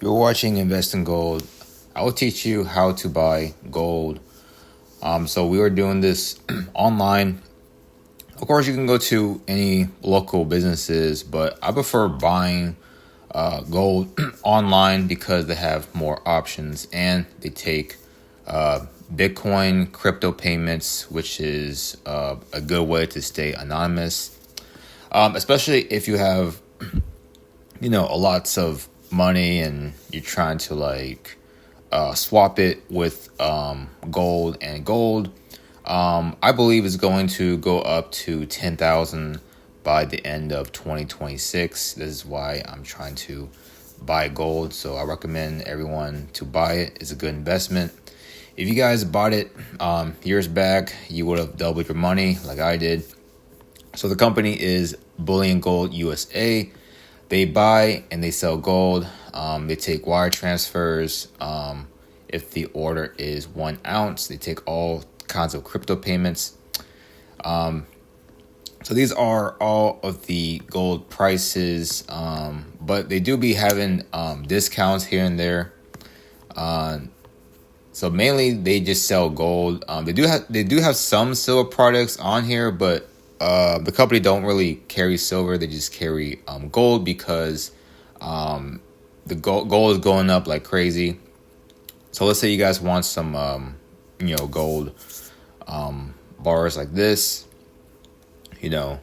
You're watching Invest in Gold. I will teach you how to buy gold. So we are doing this online. Of course, you can go to any local businesses, but I prefer buying gold online because they have more options and they take Bitcoin crypto payments, which is a good way to stay anonymous, especially if you have lots of money and you're trying to swap it with gold. And gold, I believe, is going to go up to 10,000 by the end of 2026. This is why I'm trying to buy gold. So I recommend everyone to buy it. It's a good investment. If you guys bought it years back, you would have doubled your money like I did. So the company is Bullion Gold USA. They buy and they sell gold. They take wire transfers. If the order is 1 ounce, they take all kinds of crypto payments. So these are all of the gold prices, but they do be having discounts here and there. So mainly they just sell gold. They do have some silver products on here, but the company don't really carry silver. They just carry gold because the gold is going up like crazy. So let's say you guys want some gold bars like this. You can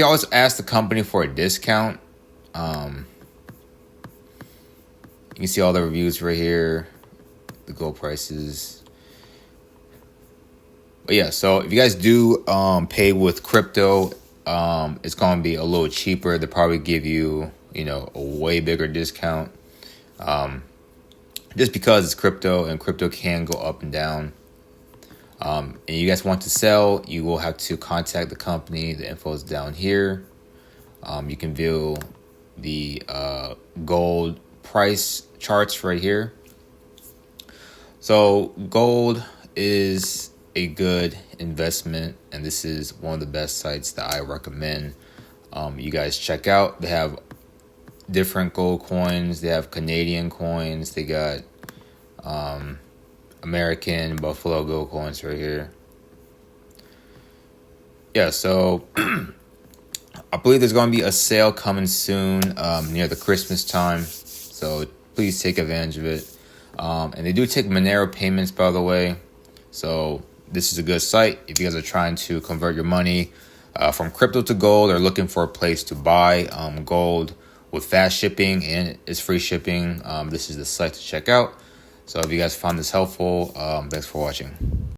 always ask the company for a discount. You can see all the reviews right here, the gold prices. But yeah, so if you guys do pay with crypto, it's going to be a little cheaper. They'll probably give you, a way bigger discount. Just because it's crypto and crypto can go up and down. And you guys want to sell, you will have to contact the company. The info is down here. You can view the gold price charts right here. So gold is a good investment, and this is one of the best sites that I recommend you guys check out. They have different gold coins. They have Canadian coins. They got American Buffalo gold coins right here. Yeah, so I believe there's going to be a sale coming soon near the Christmas time. So please take advantage of it. And they do take Monero payments, by the way. So this is a good site if you guys are trying to convert your money from crypto to gold or looking for a place to buy gold with fast shipping and it's free shipping. This is the site to check out. So if you guys found this helpful, thanks for watching.